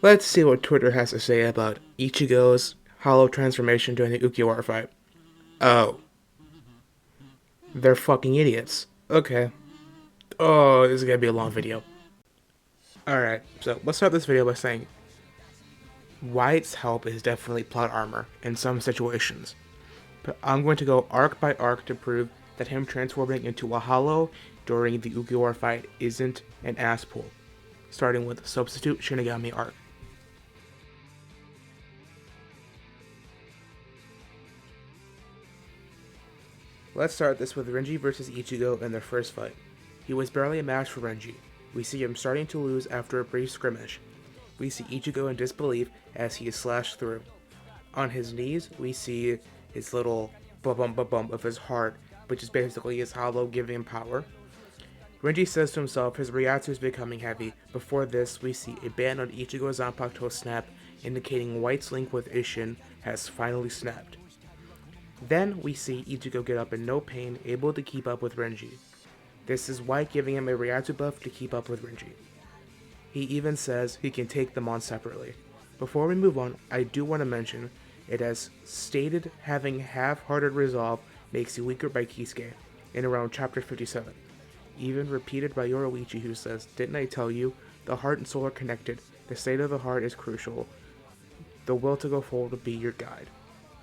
Let's see what Twitter has to say about Ichigo's hollow transformation during the Ukiwara fight. Oh, they're fucking idiots. Okay. Oh, this is gonna be a long video. Alright, so let's start this video by saying White's help is definitely plot armor in some situations. But I'm going to go arc by arc to prove that him transforming into a hollow during the Ukiwara fight isn't an ass pull. Starting with Substitute Shinigami arc. Let's start this with Renji versus Ichigo in their first fight. He was barely a match for Renji. We see him starting to lose after a brief skirmish. We see Ichigo in disbelief as he is slashed through. On his knees, we see his little bump of his heart, which is basically his hollow giving him power. Renji says to himself his Ryatsu is becoming heavy. Before this, we see a band on Ichigo's Zanpakuto snap, indicating White's link with Isshin has finally snapped. Then we see Ichigo get up in no pain, able to keep up with Renji. This is White giving him a Ryatsu buff to keep up with Renji. He even says he can take them on separately. Before we move on, I do want to mention, it has stated having half-hearted resolve makes you weaker by Kisuke, in around chapter 57. Even repeated by Yoroichi, who says, "Didn't I tell you? The heart and soul are connected. The state of the heart is crucial. The will to go forward will be your guide.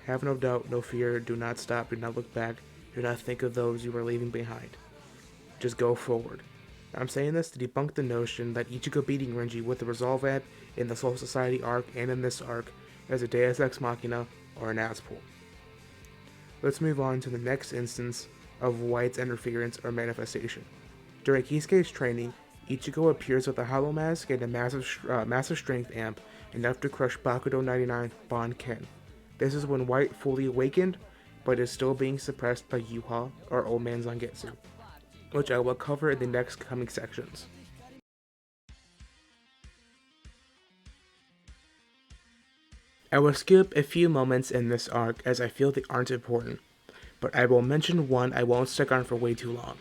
Have no doubt, no fear, do not stop, do not look back, do not think of those you are leaving behind. Just go forward." I'm saying this to debunk the notion that Ichigo beating Renji with the Resolve Amp in the Soul Society arc and in this arc as a Deus Ex Machina or an ASSPULL. Let's move on to the next instance of White's interference or manifestation. During Kisuke's training, Ichigo appears with a hollow mask and a massive strength amp, enough to crush Bakudo 99 Bon Ken. This is when White fully awakened, but is still being suppressed by Yuha or Old Man Zangetsu, which I will cover in the next coming sections. I will skip a few moments in this arc as I feel they aren't important, but I will mention one I won't stick on for way too long.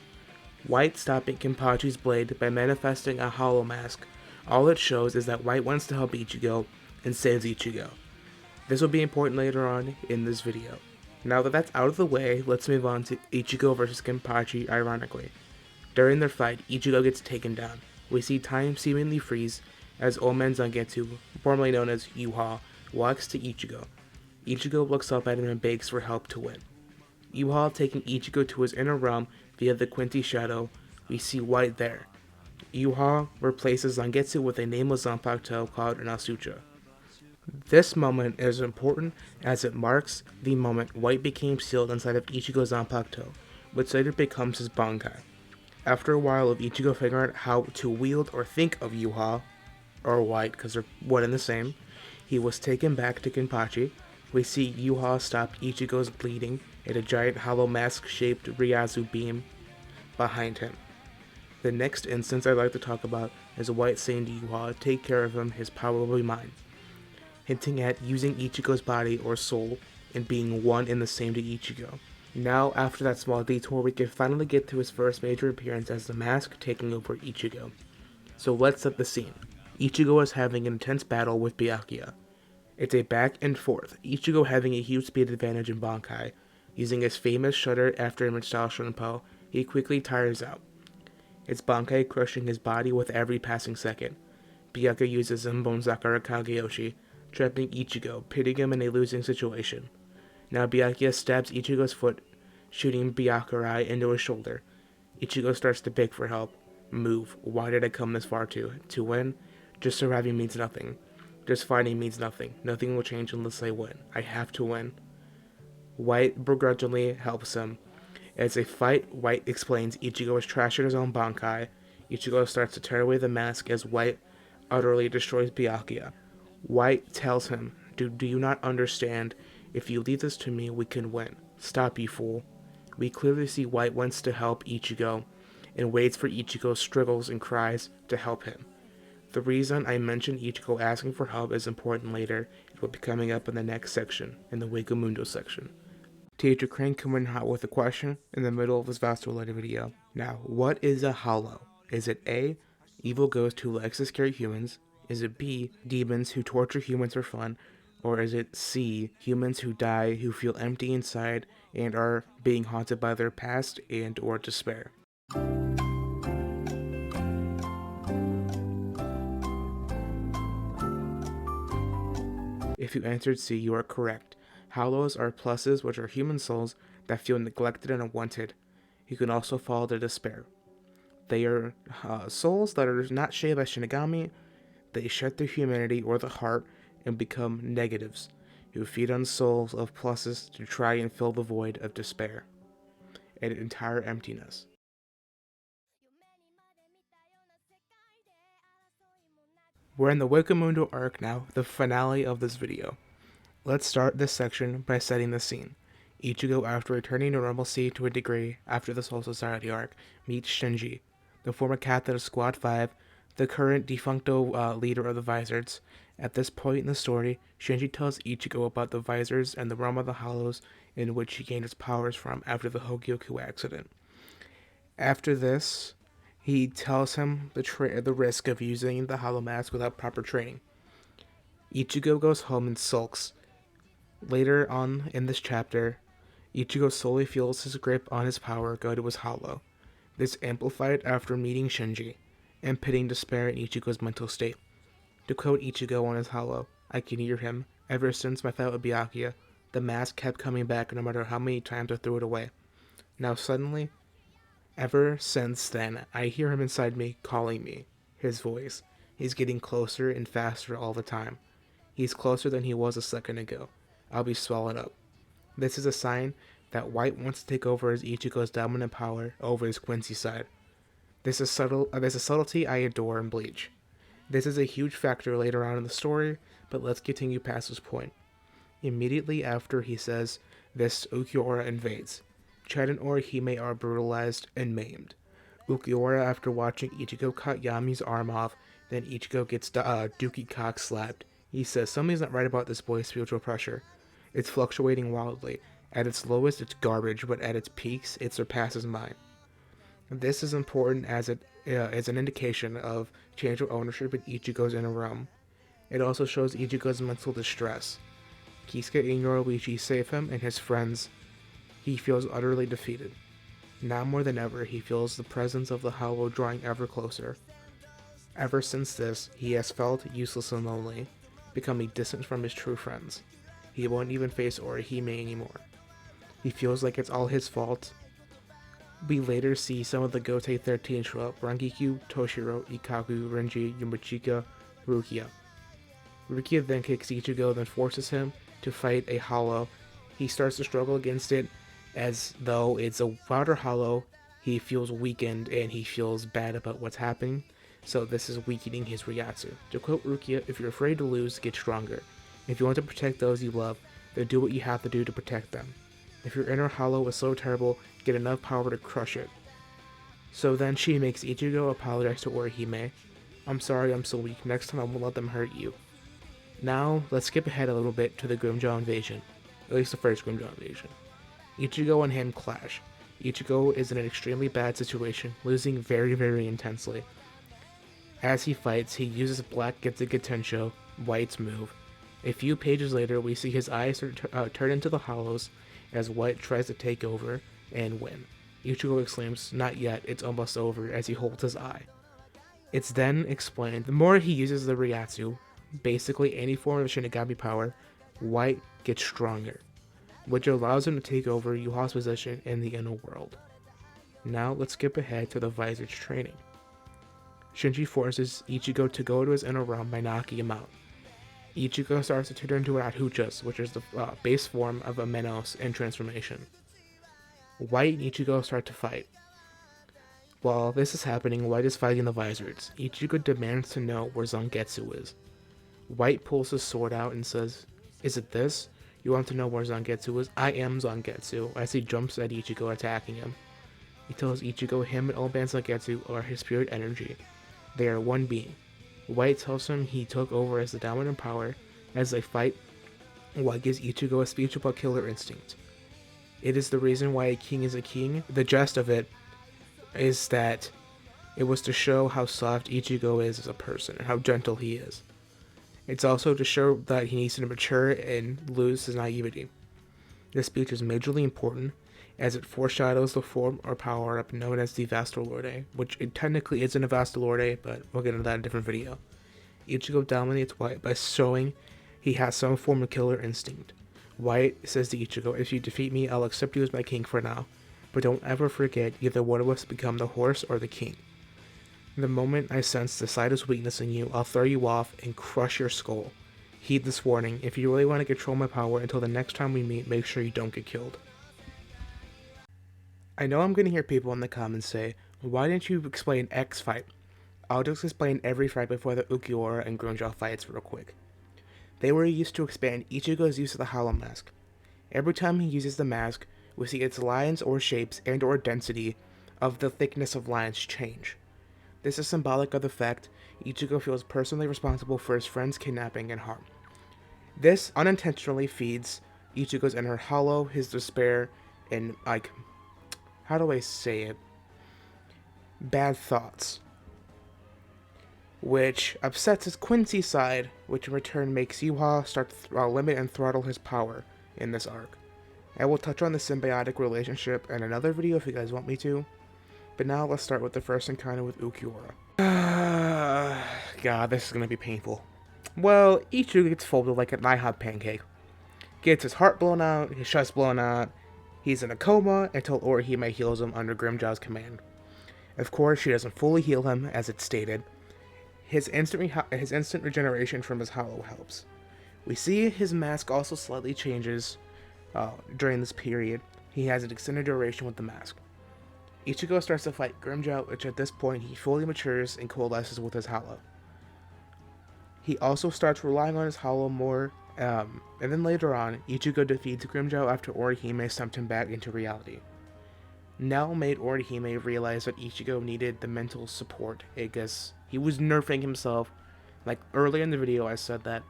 White stopping Kenpachi's blade by manifesting a hollow mask. All it shows is that White wants to help Ichigo and saves Ichigo. This will be important later on in this video. Now that that's out of the way, let's move on to Ichigo versus Kenpachi ironically. During their fight, Ichigo gets taken down. We see time seemingly freeze as Old Man Zangetsu, formerly known as Yuha, walks to Ichigo. Ichigo looks up at him and begs for help to win. Yuha taking Ichigo to his inner realm via the Quinty Shadow, we see White there. Yuha replaces Zangetsu with a nameless Zanpakuto called an Asucha. This moment is important as it marks the moment White became sealed inside of Ichigo's Zanpakuto, which later becomes his Bankai. After a while of Ichigo figuring out how to wield or think of Yuha, or White because they're one and the same, he was taken back to Kenpachi. We see Yuha stop Ichigo's bleeding and a giant hollow mask-shaped Ryazu beam behind him. The next instance I'd like to talk about is White saying to Yuha, "Take care of him, his power will be mine," hinting at using Ichigo's body or soul and being one and the same to Ichigo. Now, after that small detour, we can finally get to his first major appearance as the mask taking over Ichigo. So let's set the scene. Ichigo is having an intense battle with Byakuya. It's a back and forth, Ichigo having a huge speed advantage in Bankai. Using his famous Shudder after image style Shunpo, he quickly tires out. It's Bankai crushing his body with every passing second. Byakuya uses Zenbon Zakara Kageyoshi, trapping Ichigo, pitting him in a losing situation. Now Byakuya stabs Ichigo's foot, shooting Byakurai into his shoulder. Ichigo starts to beg for help. Move. Why did I come this far to? To win? Just surviving means nothing. Just fighting means nothing. Nothing will change unless I win. I have to win. White begrudgingly helps him. As they fight, White explains Ichigo is trashing his own Bankai. Ichigo starts to tear away the mask as White utterly destroys Byakuya. White tells him, do you not understand? If you leave this to me, we can win. Stop, you fool." We clearly see White wants to help Ichigo and waits for Ichigo struggles and cries to help him. The reason I mentioned Ichigo asking for help is important later. It will be coming up in the next section, in the Wake of Mundo section. Teacher Crane coming out with a question in the middle of this Vasto Lorde video. Now, what is a hollow? Is it A, evil ghost who likes to scare humans, Is it B, demons who torture humans for fun? Or is it C, humans who die, who feel empty inside, and are being haunted by their past and or despair? If you answered C, you are correct. Hollows are pluses, which are human souls that feel neglected and unwanted. You can also fall to despair. They are souls that are not shaped by Shinigami. They shed their humanity or the heart and become negatives, who feed on souls of pluses to try and fill the void of despair and entire emptiness. We're in the Wake of Mundo arc now, the finale of this video. Let's start this section by setting the scene. Ichigo, after returning to normalcy to a degree after the Soul Society arc, meets Shinji, the former captain of Squad 5, the current defuncto leader of the Vizards. At this point in the story, Shinji tells Ichigo about the Vizards and the realm of the Hollows in which he gained his powers from after the Hogyoku accident. After this, he tells him the risk of using the Hollow Mask without proper training. Ichigo goes home and sulks. Later on in this chapter, Ichigo slowly feels his grip on his power go to his hollow. This amplified after meeting Shinji and pitting despair in Ichigo's mental state. To quote Ichigo on his hollow, I can hear him. Ever since my fight with Byakuya, the mask kept coming back no matter how many times I threw it away. Now suddenly, ever since then, I hear him inside me calling me. His voice. He's getting closer and faster all the time. He's closer than he was a second ago. I'll be swallowed up. This is a sign that White wants to take over as Ichigo's dominant power over his Quincy side. There's a subtlety I adore in Bleach. This is a huge factor later on in the story, but let's continue past this point. Immediately after he says this, Ukiura invades. Chad and Orihime are brutalized and maimed. Ukiura, after watching Ichigo cut Yami's arm off, then Ichigo gets Dookie cock slapped. He says something's not right about this boy's spiritual pressure. It's fluctuating wildly. At its lowest, it's garbage, but at its peaks, it surpasses mine. This is important as it is an indication of change of ownership in Ichigo's inner realm. It also shows Ichigo's mental distress. Kisuke and Yoruichi save him and his friends. He feels utterly defeated. Now more than ever, he feels the presence of the Hollow drawing ever closer. Ever since this, he has felt useless and lonely, becoming distant from his true friends. He won't even face Orihime anymore. He feels like it's all his fault. We later see some of the Gotei 13 show up: Rangikyu, Toshiro, Ikaku, Renji, Yumachika, Rukia. Rukia then kicks Ichigo, then forces him to fight a Hollow. He starts to struggle against it as though it's a water Hollow. He feels weakened and he feels bad about what's happening, so this is weakening his Ryatsu. To quote Rukia, if you're afraid to lose, get stronger. If you want to protect those you love, then do what you have to do to protect them. If your inner Hollow is so terrible, get enough power to crush it. So then she makes Ichigo apologize to Orihime. I'm sorry I'm so weak, next time I won't let them hurt you. Now, let's skip ahead a little bit to the Grimmjow invasion. At least the first Grimmjow invasion. Ichigo and him clash. Ichigo is in an extremely bad situation, losing very, very intensely. As he fights, he uses Black Getsuga Tensho, White's move. A few pages later, we see his eyes turn into the hollows as White tries to take over and win. Ichigo exclaims, "Not yet, it's almost over," as he holds his eye. It's then explained, the more he uses the Ryatsu, basically any form of Shinigami power, White gets stronger, which allows him to take over Yuha's position in the inner world. Now let's skip ahead to the Vizard's training. Shinji forces Ichigo to go to his inner realm by knocking him out. Ichigo starts to turn into an Ahuchas, which is the base form of a Menos in transformation. White and Ichigo start to fight. While this is happening, White is fighting the Vizards. Ichigo demands to know where Zangetsu is. White pulls his sword out and says, "Is it this? You want to know where Zangetsu is? I am Zangetsu," as he jumps at Ichigo, attacking him. He tells Ichigo him and Oban Zangetsu are his spirit energy. They are one being. White tells him he took over as the dominant power. As they fight, White gives Ichigo a speech about killer instinct. It is the reason why a king is a king. The gist of it is that It was to show how soft Ichigo is as a person and how gentle he is. It's also to show that he needs to mature and lose his naivety. This speech is majorly important as it foreshadows the form or power-up known as the Vasto Lorde, which it technically isn't a Vasto Lorde, but we'll get into that in a different video. Ichigo dominates White by showing he has some form of killer instinct. White says to Ichigo, "If you defeat me, I'll accept you as my king for now, but don't ever forget either one of us become the horse or the king. The moment I sense the slightest weakness in you, I'll throw you off and crush your skull. Heed this warning. If you really want to control my power until the next time we meet, make sure you don't get killed." I know I'm going to hear people in the comments say, "Why didn't you explain X fight?" I'll just explain every fight before the Ukiura and Grunjal fights real quick. They were used to expand Ichigo's use of the Hollow Mask. Every time he uses the mask, we see its lines or shapes and or density of the thickness of lines change. This is symbolic of the fact Ichigo feels personally responsible for his friend's kidnapping and harm. This unintentionally feeds Ichigo's inner hollow, his despair, and how do I say it? Bad thoughts. Which upsets his Quincy side, which in return makes Yuha start to limit and throttle his power in this arc. I will touch on the symbiotic relationship in another video if you guys want me to, but now let's start with the first encounter with Ukiura. God, this is gonna be painful. Well, Ichigo gets folded like a hot pancake. Gets his heart blown out, his chest blown out, he's in a coma until Orihime heals him under Grimmjow's command. Of course, she doesn't fully heal him, as it's stated. His instant regeneration from his hollow helps. We see his mask also slightly changes during this period. He has an extended duration with the mask. Ichigo starts to fight Grimmjow, which at this point he fully matures and coalesces with his hollow. He also starts relying on his hollow more, and then later on, Ichigo defeats Grimmjow after Orihime stumped him back into reality. Now made Orihime realize that Ichigo needed the mental support. I guess he was nerfing himself. Like earlier in the video I said that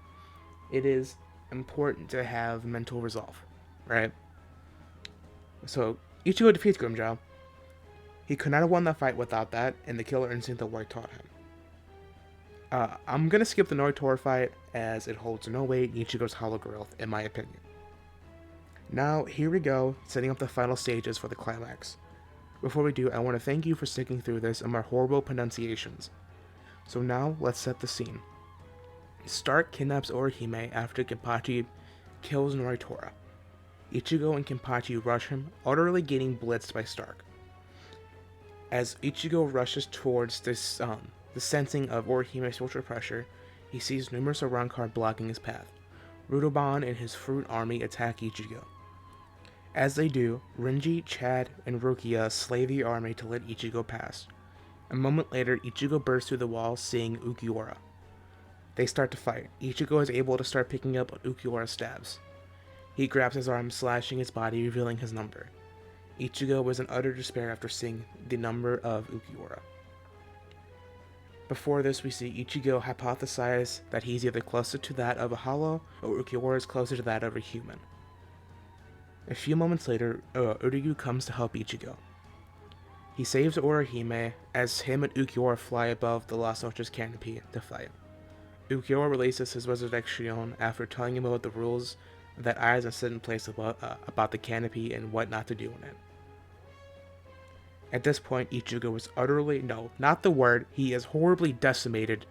it is important to have mental resolve, right? So Ichigo defeats Grimmjow. He could not have won that fight without that and the killer instinct that White taught him. I'm gonna skip the Noitora fight as it holds no weight in Ichigo's hollow growth, in my opinion. Now, here we go, setting up the final stages for the climax. Before we do, I want to thank you for sticking through this and my horrible pronunciations. So now, let's set the scene. Stark kidnaps Orihime after Kenpachi kills Noitora. Ichigo and Kenpachi rush him, utterly getting blitzed by Stark. As Ichigo rushes towards the sensing of Orihime's social pressure, he sees numerous Arrancar blocking his path. Rudoban and his fruit army attack Ichigo. As they do, Renji, Chad, and Rukia slay the army to let Ichigo pass. A moment later, Ichigo bursts through the wall, seeing Ukiura. They start to fight. Ichigo is able to start picking up Ukiura's stabs. He grabs his arm, slashing his body, revealing his number. Ichigo was in utter despair after seeing the number of Ukiura. Before this, we see Ichigo hypothesize that he's either closer to that of a hollow, or Ukiura is closer to that of a human. A few moments later, Uryu comes to help Ichigo. He saves Orihime as him and Ukiura fly above the Las Noches canopy to fight. Ukiura releases his resurrection after telling him about the rules that Aizen set in place about the canopy and what not to do in it. At this point, Ichigo is utterly, no, not the word, he is horribly decimated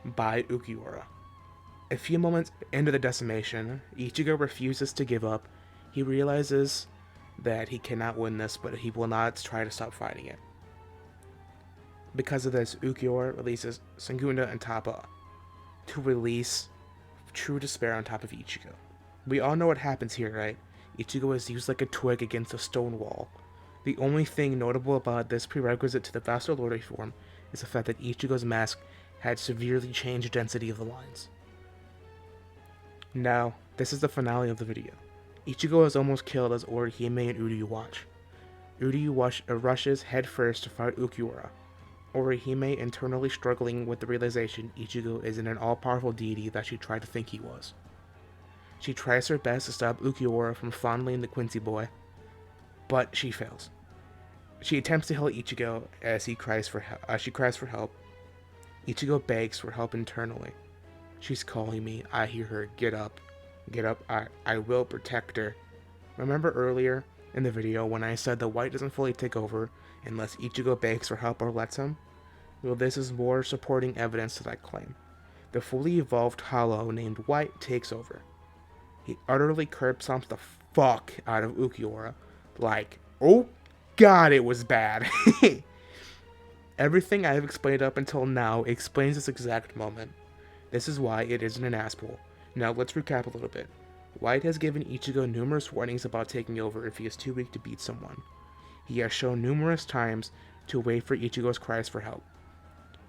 by Ukiura. A few moments into the decimation, Ichigo refuses to give up. He realizes that he cannot win this, but he will not try to stop fighting it. Because of this, Ukiura releases Sangunda and Tappa to release true despair on top of Ichigo. We all know what happens here, right? Ichigo is used like a twig against a stone wall. The only thing notable about this prerequisite to the Vasto Lorde form is the fact that Ichigo's mask had severely changed density of the lines. Now, this is the finale of the video. Ichigo is almost killed as Orihime and Uryu watch. Uryu rushes headfirst to fight Ukiura. Orihime internally struggling with the realization Ichigo isn't an all-powerful deity that she tried to think he was. She tries her best to stop Ukiura from fondling the Quincy boy, but she fails. She attempts to heal Ichigo as she cries for help. Ichigo begs for help internally. She's calling me. I hear her. Get up. Get up. I will protect her. Remember earlier in the video when I said the White doesn't fully take over unless Ichigo begs for help or lets him? Well, this is more supporting evidence to that claim. The fully evolved Hollow named White takes over. He utterly curb stomps the fuck out of Ukiura. Like, oh god, it was bad. Everything I have explained up until now explains this exact moment. This is why it isn't an ASSPULL. Now let's recap a little bit. White has given Ichigo numerous warnings about taking over if he is too weak to beat someone. He has shown numerous times to wait for Ichigo's cries for help.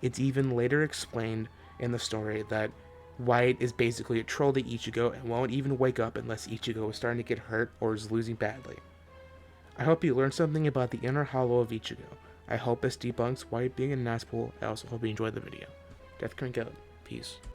It's even later explained in the story that White is basically a troll to Ichigo and won't even wake up unless Ichigo is starting to get hurt or is losing badly. I hope you learned something about the inner hollow of Ichigo. I hope this debunks White being an ASSPULL. I also hope you enjoyed the video. Death King out. Peace.